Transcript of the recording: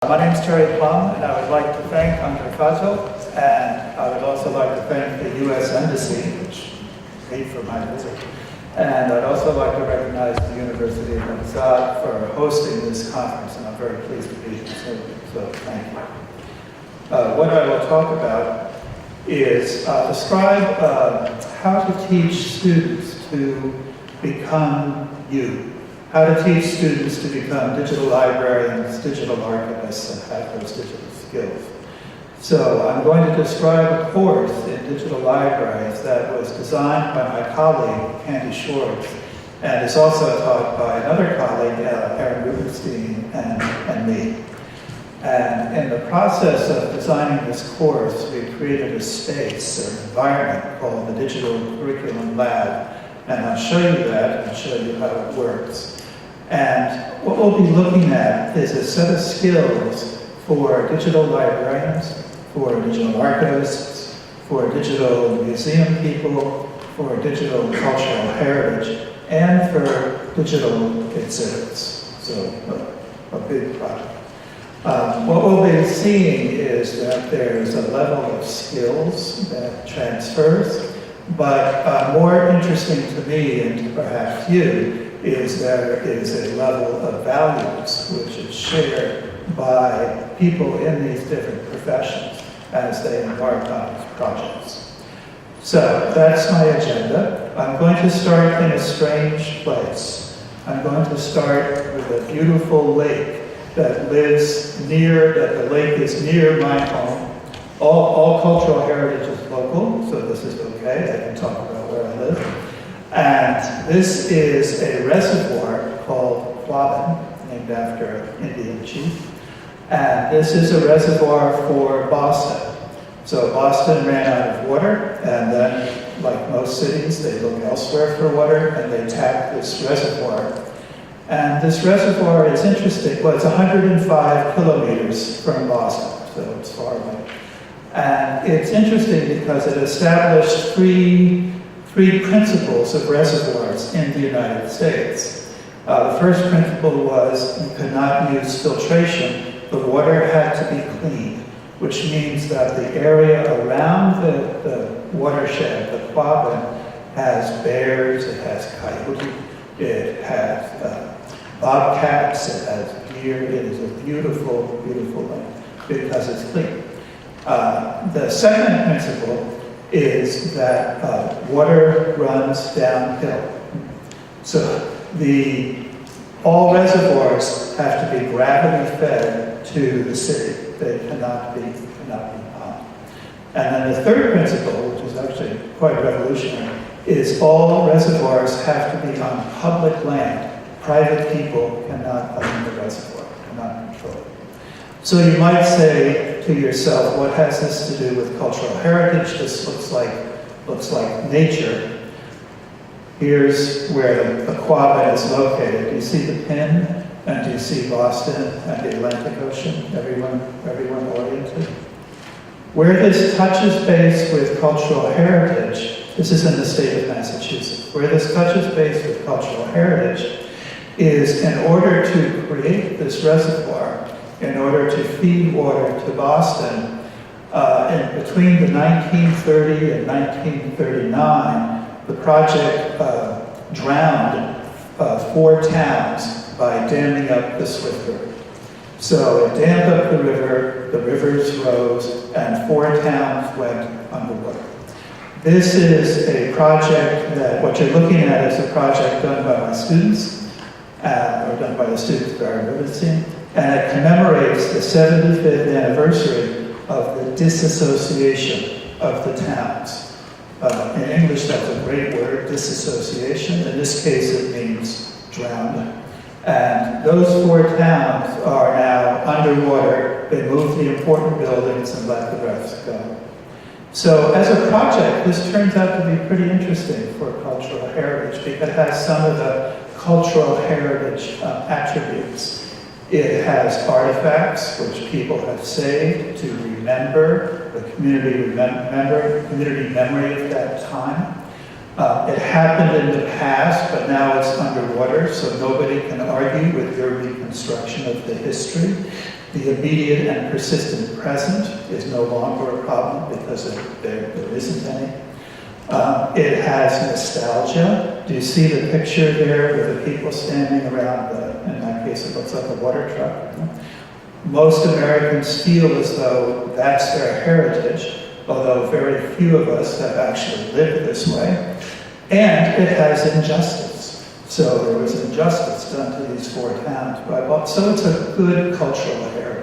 My name is Terry Plum, and I would like to thank Sadu, and I would also like to thank the U.S. Embassy, which paid for my visit. And I'd also like to recognize the University of Sadu for hosting this conference, and I'm very pleased to be here, so thank you. What I will talk about is describe how to teach students to become you. How to teach students to become digital librarians, digital archivists, and have those digital skills. So I'm going to describe a course in digital libraries that was designed by my colleague, Candy Schwartz, and is also taught by another colleague, Aaron Rubenstein, and me. And in the process of designing this course, we created a space, an environment called the Digital Curriculum Lab. And I'll show you that and show you how it works. And what we'll be looking at is a set of skills for digital librarians, for digital archivists, for digital museum people, for digital cultural heritage, and for digital exhibits. So a big project. What we'll be seeing is that there's a level of skills that transfers, but more interesting to me and to perhaps you is there is a level of values which is shared by people in these different professions as they embark on these projects. So that's my agenda. I'm going to start in a strange place. I'm going to start with a beautiful lake that lives near, that the lake is near my home. All cultural heritage is local, so this is okay. I can talk about where I live. And this is a reservoir called Plum, named after an Indian chief. And this is a reservoir for Boston. So Boston ran out of water, and then, like most cities, they look elsewhere for water, and they tap this reservoir. And this reservoir is interesting. Well, it's 105 kilometers from Boston, so it's far away. And it's interesting because it established three principles of reservoirs in the United States. The first principle was you could not use filtration. The water had to be clean, which means that the area around the watershed, the Quabbin, has bears, it has coyote, it has bobcats, it has deer. It is a beautiful, beautiful lake because it's clean. The second principle is that water runs downhill. So all reservoirs have to be gravity fed to the city. They cannot be pumped. And then the third principle, which is actually quite revolutionary, is all reservoirs have to be on public land. Private people cannot own the reservoir, cannot control it. So you might say to yourself, what has this to do with cultural heritage? This looks like nature. Here's where the Quabbin is located. Do you see the pin? And do you see Boston and the Atlantic Ocean? Everyone oriented? Where this touches base with cultural heritage, this is in the state of Massachusetts, where this touches base with cultural heritage is in order to create this reservoir, in order to feed water to Boston, in between the 1930 and 1939, the project drowned 4 towns by damming up the Swift River. So it dammed up the rivers rose, and 4 towns went underwater. This is a project that, what you're looking at is a project done by my students, or done by the students of our university, and it commemorates the 75th anniversary of the disassociation of the towns. In English, that's a great word, disassociation. In this case, it means drowned. And those 4 towns are now underwater. They moved the important buildings and let the rest go. So as a project, this turns out to be pretty interesting for cultural heritage because it has some of the cultural heritage attributes. It has artifacts which people have saved to remember the community memory of that time. It happened in the past, but now it's underwater, so nobody can argue with your reconstruction of the history. The immediate and persistent present is no longer a problem because there isn't any. It has nostalgia. Do you see the picture there with the people standing around in that case, it looks like a water truck. Most Americans feel as though that's their heritage, although very few of us have actually lived this way. And it has injustice. So there was injustice done to these 4 towns. So it's a good cultural heritage.